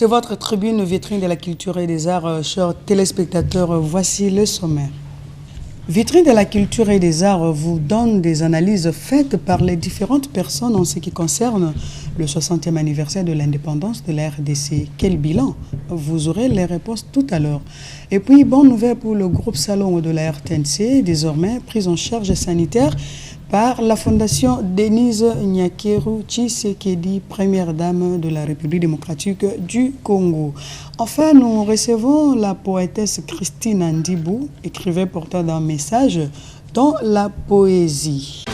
C'est votre tribune vitrine de la culture et des arts, chers téléspectateurs. Voici le sommaire. Vitrine de la culture et des arts vous donne des analyses faites par les différentes personnes en ce qui concerne le 60e anniversaire de l'indépendance de la RDC. Quel bilan? Vous aurez les réponses tout à l'heure. Et puis, bonne nouvelle pour le groupe Salon de la RTNC, désormais prise en charge sanitaire par la Fondation Denise Nyakeru Tshisekedi, première dame de la République démocratique du Congo. Enfin, nous recevons la poétesse Christine Ndibou, écrivain porteur d'un message dans la poésie.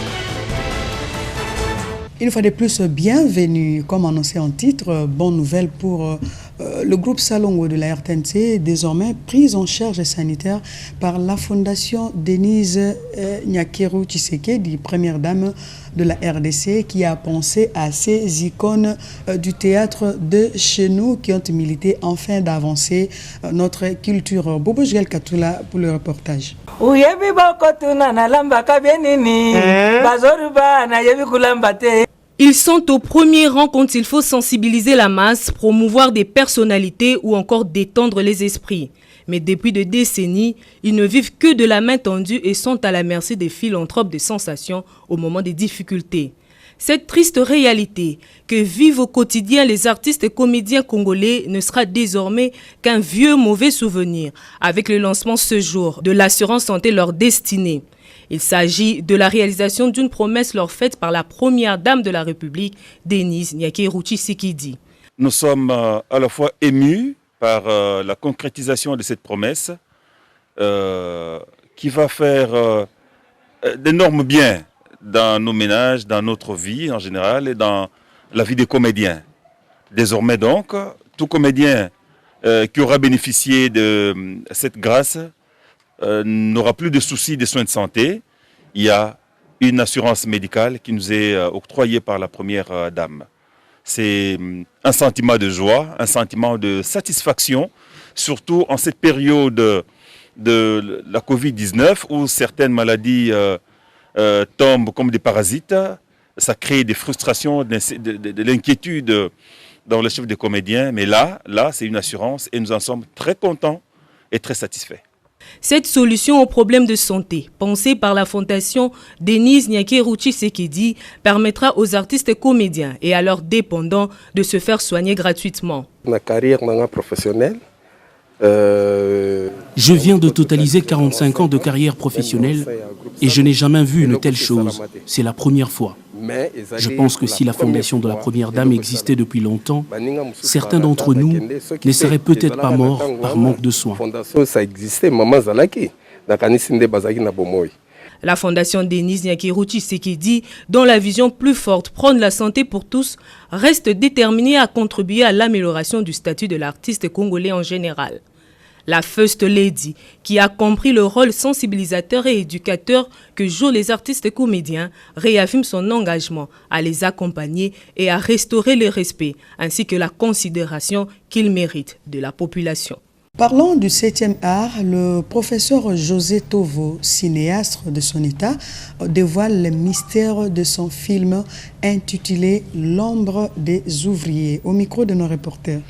Une fois de plus, bienvenue, comme annoncé en titre, bonne nouvelle pour le groupe Salongo de la RTNC, désormais prise en charge sanitaire par la Fondation Denise Nyakeru Tshisekedi, première dame de la RDC, qui a pensé à ces icônes du théâtre de chez nous qui ont milité afin d'avancer notre culture. Bobo Jgel Katula pour le reportage. Ils sont au premier rang quand il faut sensibiliser la masse, promouvoir des personnalités ou encore détendre les esprits. Mais depuis des décennies, ils ne vivent que de la main tendue et sont à la merci des philanthropes de sensations au moment des difficultés. Cette triste réalité que vivent au quotidien les artistes et comédiens congolais ne sera désormais qu'un vieux mauvais souvenir avec le lancement ce jour de l'assurance santé leur destinée. Il s'agit de la réalisation d'une promesse leur faite par la première dame de la République, Denise Nyakeru Tshisekedi. Nous sommes à la fois émus par la concrétisation de cette promesse qui va faire d'énormes biens dans nos ménages, dans notre vie en général et dans la vie des comédiens. Désormais donc, tout comédien qui aura bénéficié de cette grâce n'aura plus de soucis de soins de santé. Il y a une assurance médicale qui nous est octroyée par la première dame. C'est un sentiment de joie, un sentiment de satisfaction, surtout en cette période de la Covid-19 où certaines maladies tombent comme des parasites. Ça crée des frustrations, de l'inquiétude dans le chef des comédiens. Mais là c'est une assurance et nous en sommes très contents et très satisfaits. Cette solution aux problèmes de santé, pensée par la Fondation Denise Nyakeru Tshisekedi, permettra aux artistes et comédiens et à leurs dépendants de se faire soigner gratuitement. Ma carrière professionnelle. Je viens de totaliser 45 ans de carrière professionnelle et je n'ai jamais vu une telle chose. C'est la première fois. Je pense que si la fondation de la première dame existait depuis longtemps, certains d'entre nous ne seraient peut-être pas morts par manque de soins. La Fondation Denise Nyakeru Tshisekedi, dont la vision plus forte prône la santé pour tous, reste déterminée à contribuer à l'amélioration du statut de l'artiste congolais en général. La First Lady, qui a compris le rôle sensibilisateur et éducateur que jouent les artistes et comédiens, réaffirme son engagement à les accompagner et à restaurer le respect ainsi que la considération qu'ils méritent de la population. Parlons du 7e art, le professeur José Tovo, cinéaste de son état, dévoile le mystère de son film intitulé « L'ombre des ouvriers » au micro de nos reporters.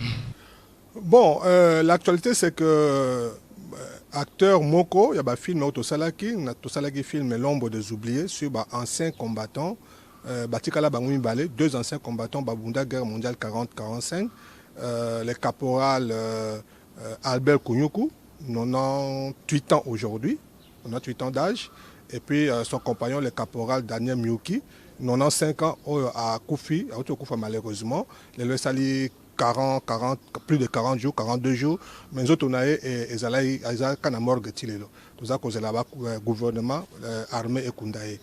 Bon, l'actualité c'est que acteur Moko, il y a un film Autosalaki, film L'ombre des oubliés sur anciens combattants, Batikala Bangui Balé, 2 anciens combattants Babunda guerre mondiale 40-45, le caporal Albert Kounyoukou, 98 ans aujourd'hui, 98 ans d'âge, et puis son compagnon le caporal Daniel Miouki, 95 ans à Koufi, malheureusement, le Sali 40, plus de 40 jours, 42 jours, mais nous avons eu morgue tilelo. Nous avons eu gouvernement, armée et kundaye.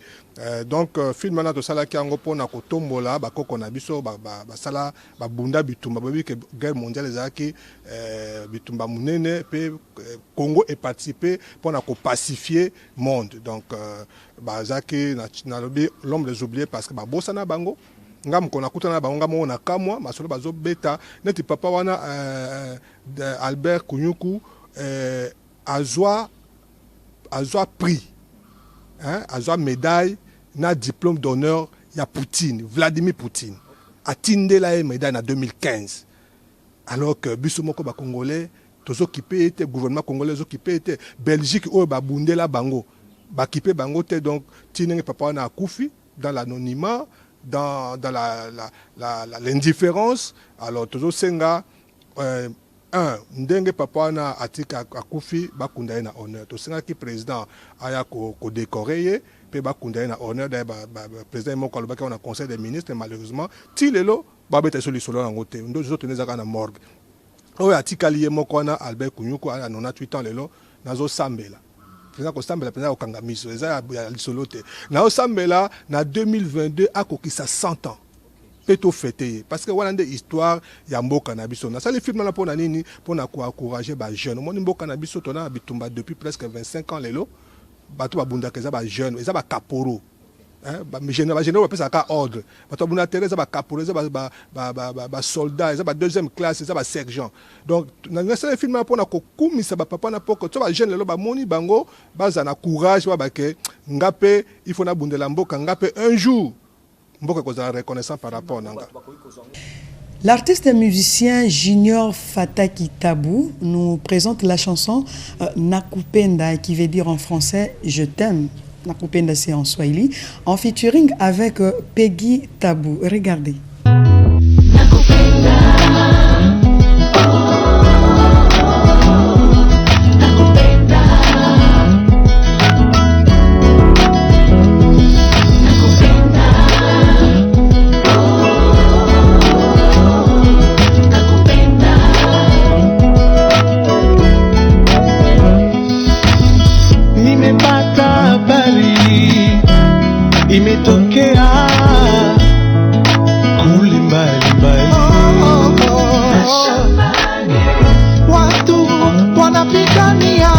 Donc, film na to sala ki ango pona ko tombola ba koko na biso ba sala ba bunda bitumba ba que guerre mondiale ezaki bitumba munene pe Congo est participé pona ko pacifier monde. Donc ba zaki na l'homme des oubliés parce que ba bosana bango ngam kona kutana bango ngam ona kamwa masolo bazo beta neti papa wana Albert Kounyoukou azwa prix hein azwa médaille na diplôme d'honneur ya Poutine, Vladimir Poutine. A tindé la médaille en 2015. alors que biso moko ba congolais tous occupé était gouvernement congolais occupé était Belgique o ba bundela bango ba occupé bango te donc tinenge papa na akufi dans l'anonymat dans l'indifférence alors tous senga ndenge papa na atika akufi ba kunda na honneur to senga ki président aya ko décorer pe ba kunda na honneur da président moko alobaki on a conseil des ministres malheureusement tilelo ba beta solution na ngote ndo zo teneza kana morgue oyo atikali ye moko na Albert Kunyuku a 98 ans lelo nazo sambela président ko sambela président okanga miso eza ya lisolo te na osambela na 2022 akokisa 100 ans peto fêter parce que wana nde histoire ya mboka na biso na sali film na pona nini pona ko encourager ba jeunes moni mboka na biso tona bitumba depuis presque 25 ans lelo bato babunda keza ba jeunes eza ba kaporo mais général pesa ka ordre bato babunda tereza ba kaporo eza ba soldats eza ba deuxième classe eza ba sergent donc na sali film na pona ko kumisa ba papa na poko to ba jeunes lelo ba moni bango baza na courage ba ke ngape il faut na bundela mboka ngape un jour. Reconnaissant par rapport à l'artiste et musicien Junior Fataki Tabou nous présente la chanson Nakupenda qui veut dire en français je t'aime. Nakupenda c'est en swahili en featuring avec Peggy Tabou. Regardez. Imetokea kule mbali mbali, watu wanapigania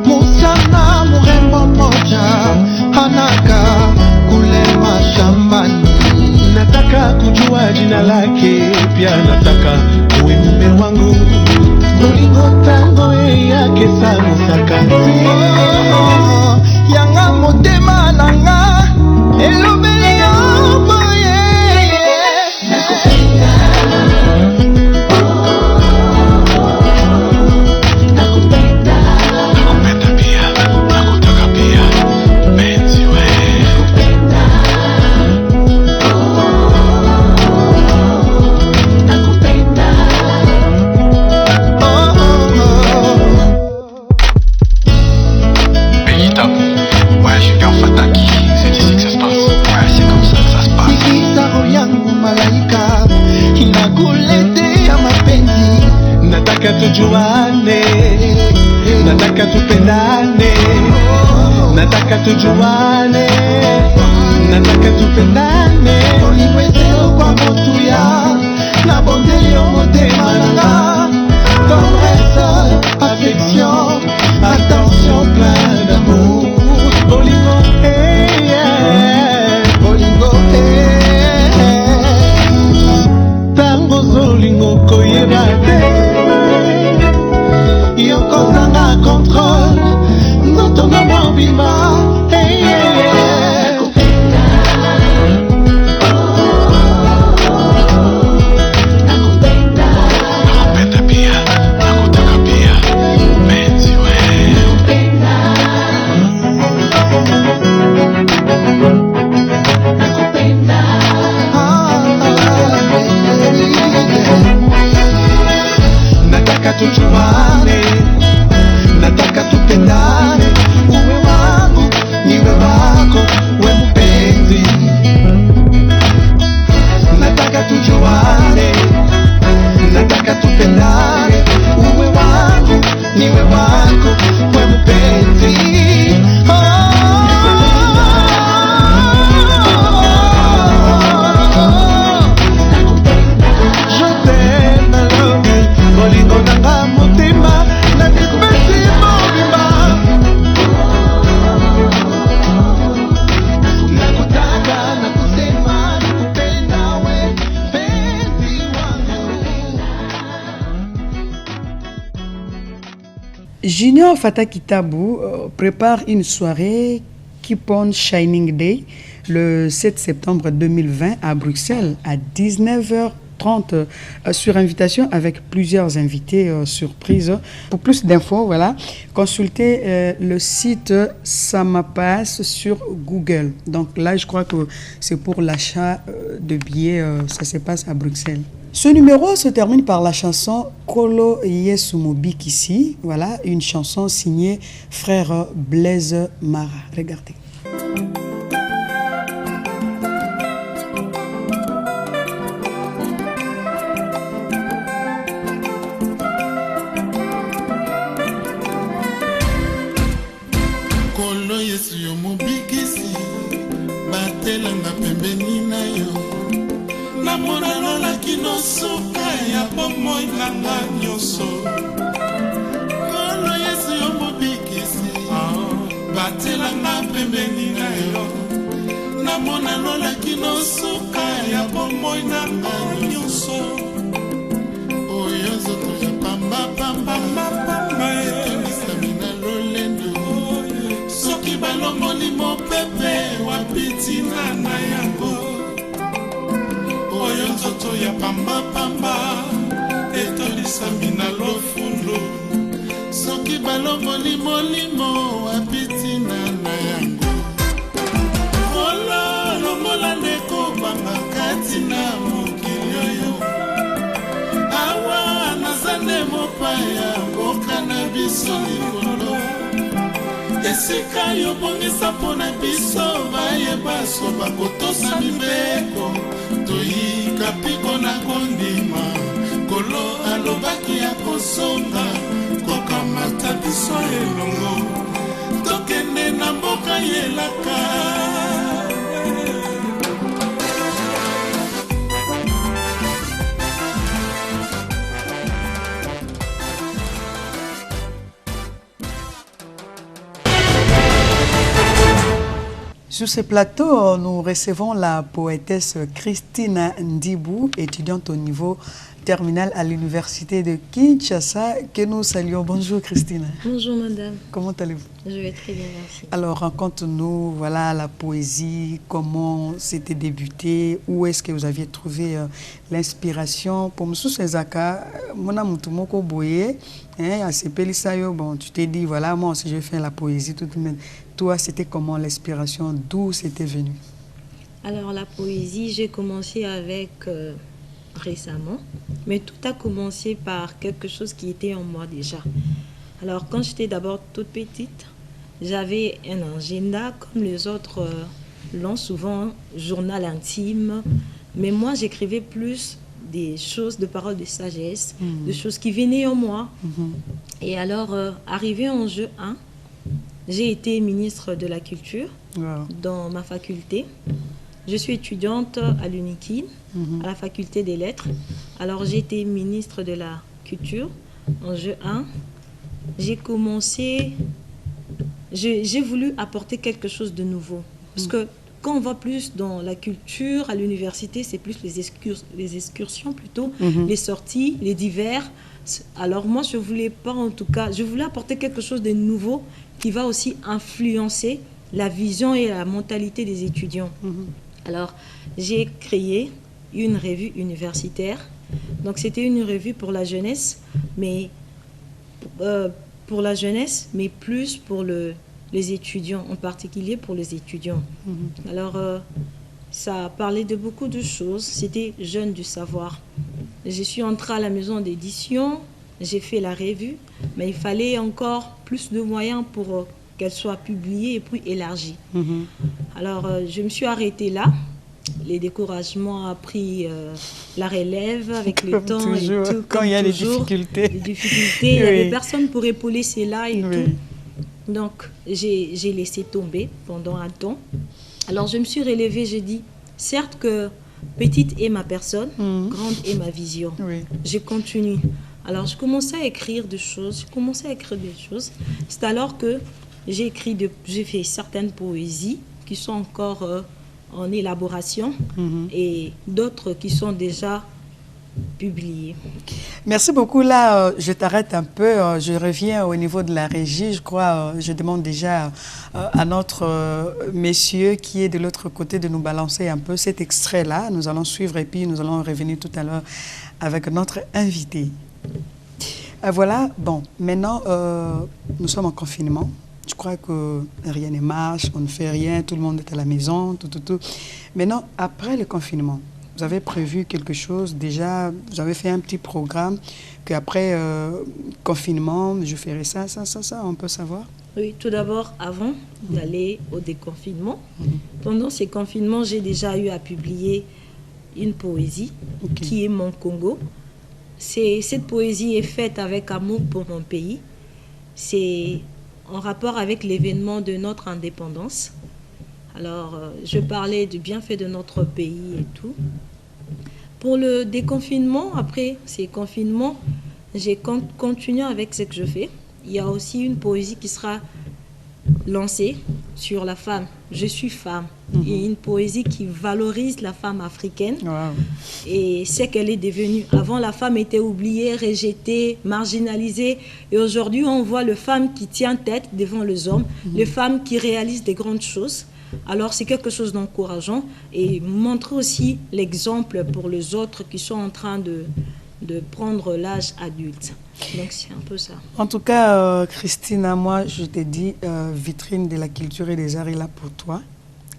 msichana mrembo mmoja hanaka kule mashambani. Nataka kujua jina lake, pia nataka uwe mume wangu. Bolingo tango yake sana sakati yanga motema nanga elobeli yombo nakupenda pia nakutaka pia penzi we nakupenda ouais, Junior Fataki, c'est ici que ça se passe. Ouais, c'est comme ça que ça se passe. Ikisaro yangu malaika inakulete ya mapenzi. Nataka tujuane, nataka tupendane, nataka tujuane, nataka tupendane. Uliwezeo kwa motu ya na bonde yo motema nanga. Tendresse, affection, attention, plein d'amour. Bolingo, hey, yeah. Bolingo, hey. Tango zolingo koyeba te. Yoko zanga contrôle. Noto na mwabima. Hey, yeah. Nakupenda pia, nakutaka pia. Penzi we. Nataka tujuane, nataka tupendane, uwe wangu niwe wako, we mpenzi. Nataka tujuane, nataka tupendane, uwe wangu niwe wako, we mpenzi. Junior Fataki Tabou prépare une soirée Keep On Shining Day le 7 septembre 2020 à Bruxelles à 19h 20h30 sur invitation avec plusieurs invités surprises. Pour plus d'infos, voilà, consultez le site Samapass sur Google. Donc là, je crois que c'est pour l'achat de billets. Ça se passe à Bruxelles. Ce numéro se termine par la chanson Kolo Yesumobikisi. Voilà, une chanson signée frère Blaise Mara. Regardez. Kolo Yesumobikisi, batelanga pembeni na yo. Namona lola kinosuka ya pomoi nanga nyoso. Kolo Yesu yo mobikisi, batelanga pembeni na yo. Namona lola kinosuka ya pomoi nanga nyoso. Oyo zoto ya pamba pamba pamba emisami na lolendo. Soki balongoli mopepe wapitina na yango. Oyo nzoto ya pamba pamba etolisami na lofundo. Soki balongoli molimo wapitina na yango. Ola longola ndeko banga kati na mokili oyo. Awa nazande mopaya mboka na biso likolo. Esika yobongisa mpona biso bayeba so bakotosa mibeko. Toyika piko na kondima Kolo alobaki ya kosonga kokamata biso elongo tokende na mboka yelaka. Sur ce plateau, nous recevons la poétesse Christine Ndibou, étudiante au niveau terminal à l'université de Kinshasa, que nous saluons. Bonjour Christine. Bonjour madame. Comment allez-vous? Je vais très bien, merci. Alors raconte-nous, voilà, la poésie, comment c'était débuté, où est-ce que vous aviez trouvé l'inspiration. Pour M. Sezaka, mon amour boye, à Sepelisayo, bon, tu t'es dit, voilà, moi aussi je vais faire la poésie tout de même. Toi, c'était comment l'inspiration? D'où c'était venu? Alors la poésie, j'ai commencé avec récemment, mais tout a commencé par quelque chose qui était en moi déjà. Alors quand j'étais d'abord toute petite, j'avais un agenda comme les autres l'ont souvent, journal intime, mais moi j'écrivais plus des choses, de paroles de sagesse, de choses qui venaient en moi. Et alors, arrivé en jeu 1, j'ai été ministre de la Culture dans ma faculté. Je suis étudiante à l'UNIKIN, à la faculté des Lettres. Alors, j'ai été ministre de la Culture en jeu 1. J'ai commencé... J'ai voulu apporter quelque chose de nouveau. Parce que quand on va plus dans la culture, à l'université, c'est plus les excursions plutôt, les sorties, les divers. Alors moi, je voulais pas, en tout cas, je voulais apporter quelque chose de nouveau qui va aussi influencer la vision et la mentalité des étudiants. Alors, j'ai créé une revue universitaire. Donc, c'était une revue pour la jeunesse, mais plus pour les étudiants, en particulier pour les étudiants. Alors, ça parlait de beaucoup de choses. C'était Jeunes du savoir. Je suis entrée à la maison d'édition, j'ai fait la revue, mais il fallait encore plus de moyens pour qu'elle soit publiée et puis élargie. Alors, je me suis arrêtée là. Les découragements ont pris la relève avec le temps. Toujours, et tout, quand il y a des difficultés. Les difficultés, il y avait personne pour épauler cela et tout. Donc, j'ai laissé tomber pendant un temps. Alors, je me suis relevée, j'ai dit, certes que petite est ma personne, grande est ma vision. Je continue. Alors, je commençais à écrire des choses. C'est alors que j'ai fait certaines poésies qui sont encore en élaboration et d'autres qui sont déjà publié. Merci beaucoup. Là, je t'arrête un peu. Je reviens au niveau de la régie. Je crois, je demande déjà à notre monsieur qui est de l'autre côté de nous balancer un peu cet extrait-là. Nous allons suivre et puis nous allons revenir tout à l'heure avec notre invité. Voilà. Bon, maintenant, nous sommes en confinement. Je crois que rien ne marche, on ne fait rien, tout le monde est à la maison, tout. Maintenant, après le confinement, vous avez prévu quelque chose déjà, vous avez fait un petit programme qu'après confinement, je ferai ça, on peut savoir? Oui, tout d'abord, avant d'aller au déconfinement, pendant ces confinements, j'ai déjà eu à publier une poésie qui est Mon Congo. Cette poésie est faite avec amour pour mon pays. C'est en rapport avec l'événement de notre indépendance. Alors, je parlais du bienfait de notre pays et tout. Pour le déconfinement, après ces confinements, j'ai continué avec ce que je fais. Il y a aussi une poésie qui sera lancée sur la femme. Je suis femme. Et une poésie qui valorise la femme africaine et ce qu'elle est devenue. Avant, la femme était oubliée, rejetée, marginalisée. Et aujourd'hui, on voit les femmes qui tiennent tête devant les hommes, les femmes qui réalisent des grandes choses. Alors, c'est quelque chose d'encourageant et montrer aussi l'exemple pour les autres qui sont en train de prendre l'âge adulte. Donc, c'est un peu ça. En tout cas, Christina, moi, je t'ai dit, vitrine de la culture et des arts est là pour toi.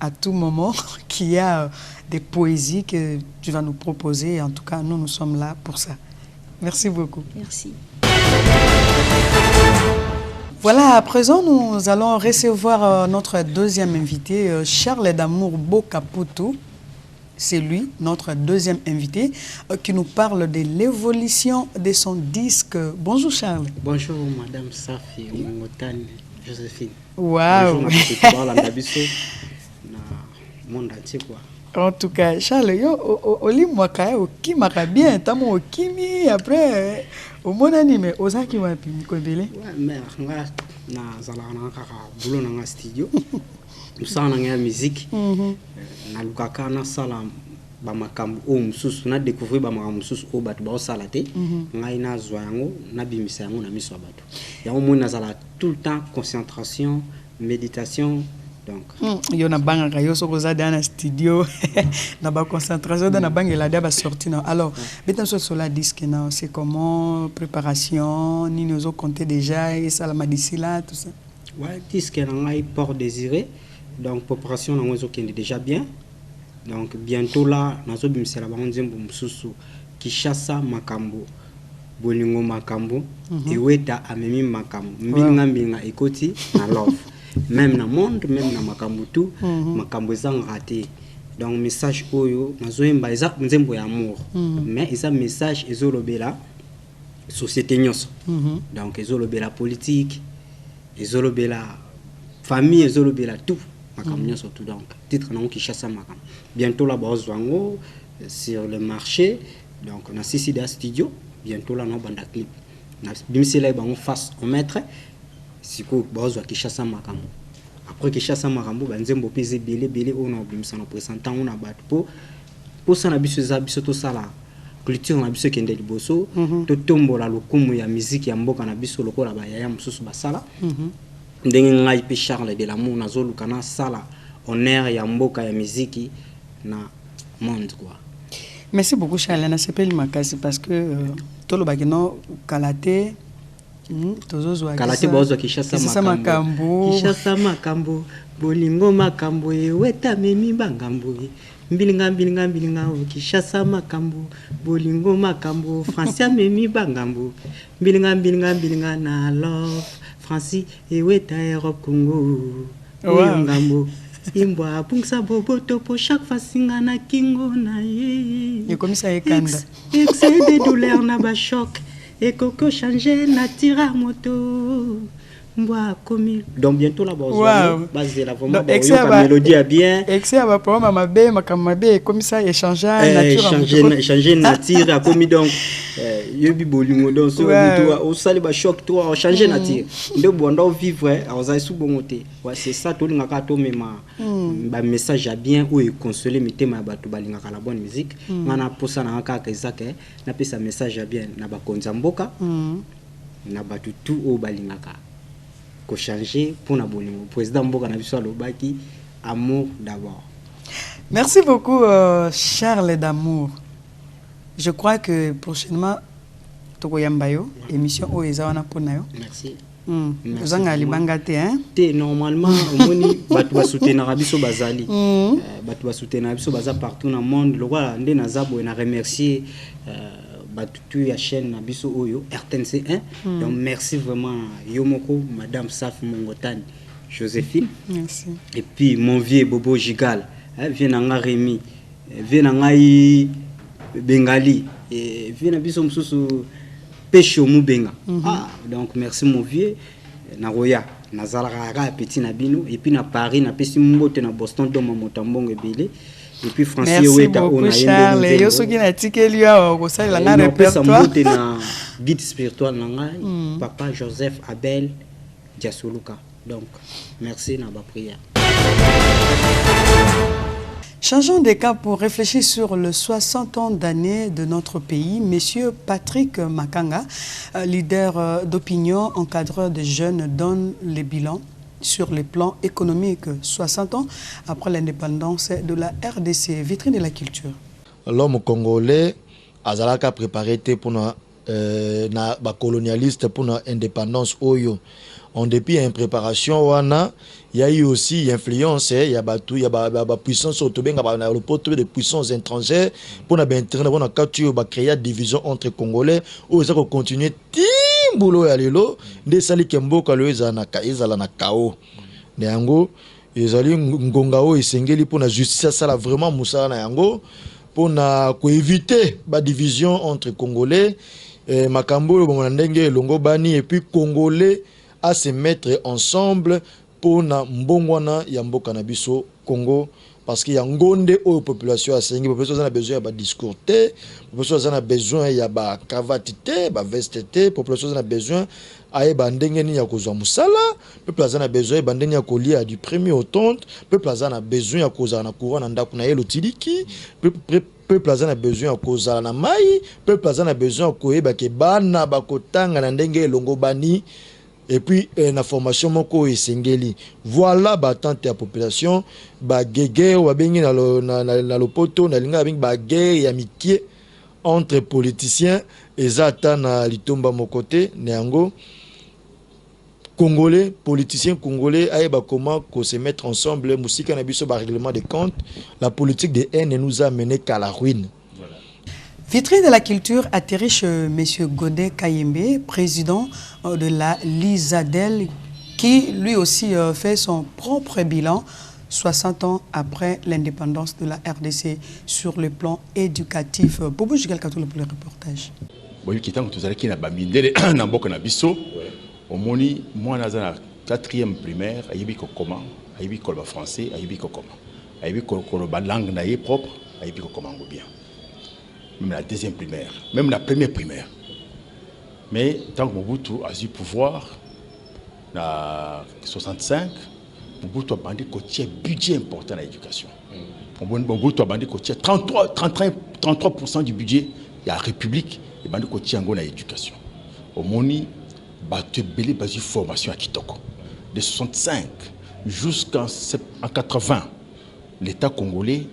À tout moment, qu'il y a des poésies que tu vas nous proposer. En tout cas, nous sommes là pour ça. Merci beaucoup. Merci. Voilà, à présent, nous allons recevoir notre deuxième invité, Charles D'Amour Bokaputu. C'est lui, notre deuxième invité, qui nous parle de l'évolution de son disque. Bonjour Charles. Bonjour Madame Safi Motane Joséphine. Waouh. Bonjour monde entier quoi. En tout cas, Charles, oli mwaka okimaka bien, tamo okimi après au mon anime ozaki wapi mikobele. Ouais, mais nga na zala na kaka boulot na studio. Nous ça na musique. Na lukaka na sala ba makambo o mususu na découvrir ba makambo mususu o batu ba sala te. Ngai na zwa yango na bimisa yango na miso batu. Yango mo na zala tout le temps concentration, méditation. Donc yo na banga kayo soko za dans studio na ba concentration dans na banga la dia ba sorti na alors betan sur la disque na c'est comment préparation ni nous compter déjà et ça la d'ici là tout ça ouais disque na ngai port désiré donc préparation na ngozo kende déjà bien donc bientôt là nazo bimisela ba nzembo mususu Kishasa makambo bolingo makambo eweta amemi makambo mbinga ekoti na love. Même dans le monde, même dans makambo tout, makambo sont raté. Donc message oyo nazoyemba eza nzembo ya amour. Mais eza message ezolobela société nyonso. Donc ezolobela politique, ezolobela famille, ezolobela tout. Makambo nyonso tout donc titre na Kishasa makambo. Bientôt là bazwango sur le marché. Donc on a sisi da studio, bientôt là na banda clip. Na bimisela bango face au maître. Siko bazo Kishasa makambo après Kishasa makambo banzembo peze belé on a obimisa na présentant on a batpo pour ça na biso za biso to sala culture na biso kende liboso to tombola lokumu ya musique ya mboka na biso lokola ba yaya mususu basala ndenge ngai pe Charles de l'amour na zoluka na sala honneur ya mboka ya musique na monde quoi. Merci beaucoup Charles, na sepeli makasi parce que tolo bagino kalate kalate bozo Kishasa makambo Kishasa makambo bolingo makambo eweta memi bangambo mbilinga Kishasa makambo bolingo makambo Francia memi bangambo mbilinga na love Franci eweta Europe Congo ngambo imbwa pungsa boboto po chaque fois singa na kingo na ye et comme ça ekanda excès de douleur na ba choc et coco changer na tira moto Donc bientôt là base de la vraiment la mélodie bien excellent problème mabe makambe comme ça échanger nature changer nature a commis donc yebi bolingo donc so toi au sali ba choc toi changer nature nde bondo vivre aza sous bongoté c'est ça to ngaka to mema ba message a bien ou consoler mitema bato balingaka la bonne musique ngana posa na ngaka ezake na pesa message a bien na ba konzamboka na bato tout au balingaka ko changer pour na bolingo président mboka na biso alobaki amour d'abord. Merci beaucoup Charles d'amour. Je crois que prochainement tokoyambayo émission o ezawana pona yo. Merci. Ozanga libanga te hein. Te normalement omoni bato ba soutenir biso bazali. Bato ba soutenir biso baza partout dans le monde. Le roi ndé nazabo na remercier tout ya chaîne na biso oyo RTNC1 donc merci vraiment Yomoko madame Saf Mongotani Joséphine merci et puis mon vieux Bobo Gigal vient nga Rémi vient ngai Bengali et vient biso msusu Pesho Mubenga donc merci mon vieux na Roya na zalaka petit na bino et puis na Paris na pesi mbote na Boston do Motambongo ebele. Et puis Francis merci beaucoup Charles yo soki na tikeli ya ko sala nga répertoire na guide spirituel na papa Joseph Abel Diasoluka donc merci na ba prière. Changeons de cap pour réfléchir sur le 60 ans d'année de notre pays. Monsieur Patrick Makanga, leader d'opinion, encadreur de jeunes, donne les bilans sur le plan économique 60 ans après l'indépendance de la RDC, vitrine de la culture. L'homme congolais a préparé pour na colonialiste pour l'indépendance oyo. En dépit d'une préparation, il y a eu aussi influence, il y a la puissance le puissance étrangère pour créer une division entre Congolais où ils ont continué boulot ya lelo nde sali kemboka lo ezana na kao ne yango ezali ngonga o esengeli pona justice sala vraiment musala na yango pona ko éviter ba division entre Congolais makambo bo ndenge longo bani et puis Congolais à se mettre ensemble pona mbongwana ya mboka na biso Congo. Parce qu'il y a un gonde aux populations à Sengi, les populations ont besoin de discours, les populations ont besoin de cravate, de veste, les populations ont besoin de bandengeni ya kozwa musala, les populations ont besoin de bandengeni ya kolia du premier au 30, les populations ont besoin de kozwa na courant ndako na yelo tiliki, les populations ont besoin de kozwa na mai, les populations ont besoin de koyeba ke bana bakotanga na ndenge longo bani. Et puis la formation moko esengeli voilà batante la population ba guerre wa bengi na lo poto na linga bengi ba guerre ya mikie entre politiciens ezata na litomba mokote neango Congolais politiciens congolais ayeba comment se mettre ensemble musika na biso ba règlement de compte la politique de haine ne nous a mené qu'à la ruine. Vitrine de la culture atterrit chez M. Godet Kayembe, président de la Lisadel, qui lui aussi fait son propre bilan 60 ans après l'indépendance de la RDC sur le plan éducatif. Bobo Jigal Katoula pour le reportage. Oui, qui tant que tu as qui n'a pas mis dans beaucoup na biso, au moni moi dans la 4e primaire, ayebi ko comment, ayebi ko français, ayebi ko comment, ayebi ko langue na yé propre, ayebi ko comment bien. Même la 2e primaire, même la 1re primaire. Mais tant que Mobutu a eu pouvoir, en 65, Mobutu a bandé un budget important dans l'éducation. Mobutu a bandé 33% du budget de la République et bandé dans l'éducation. Au Moni, il y a une formation à Kitoko. De 65 jusqu'en 80, l'État congolais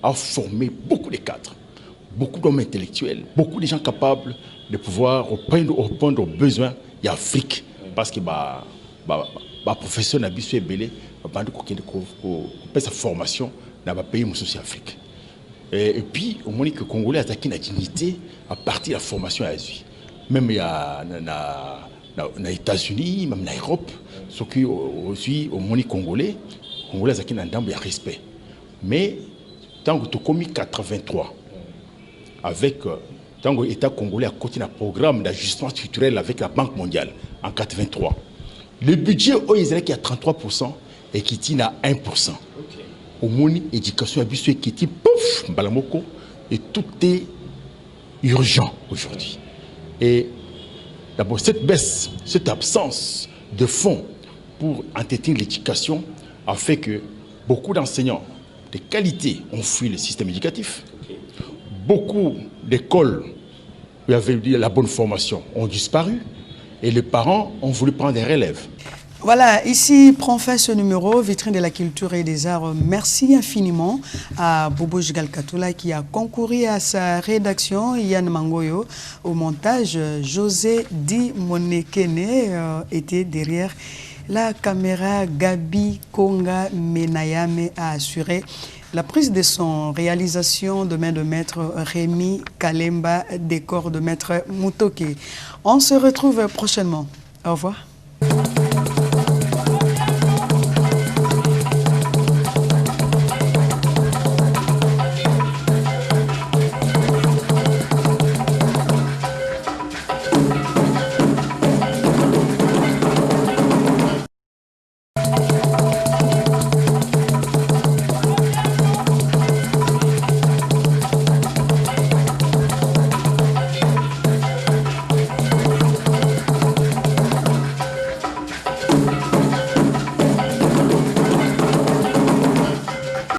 a formé beaucoup de cadres. Beaucoup d'hommes intellectuels, beaucoup de gens capables de pouvoir répondre aux besoins de l'Afrique. Parce que les professeurs n'ont pas belé, sa formation dans les pays de l'Afrique. Et puis, au moment que les Congolais attaquent la dignité à partir de la formation à Asie. Même aux États-Unis, même en Europe, ce qui aussi au monde congolais attaquent dans le respect. Mais tant que tu as commis 83, avec l'État congolais a continué un programme d'ajustement structurel avec la Banque mondiale en 83. Le budget au Israël qui est à 33% et qui tient à 1%. Au monde, l'éducation habituée qui est pouf, balamoko, et tout est urgent aujourd'hui. Et d'abord, cette baisse, cette absence de fonds pour entretenir l'éducation a fait que beaucoup d'enseignants de qualité ont fui le système éducatif. Beaucoup d'écoles où il y avait la bonne formation ont disparu et les parents ont voulu prendre des relèves. Voilà, ici prend fin ce numéro, Vitrine de la culture et des arts. Merci infiniment à Bobo Jigalkatoula qui a concouru à sa rédaction, Yann Mangoyo, au montage. José Di Monekene était derrière la caméra. Gabi Konga Menayame a assuré la prise de son, réalisation de main de maître Rémi Kalemba, décor de maître Mutoke. On se retrouve prochainement. Au revoir.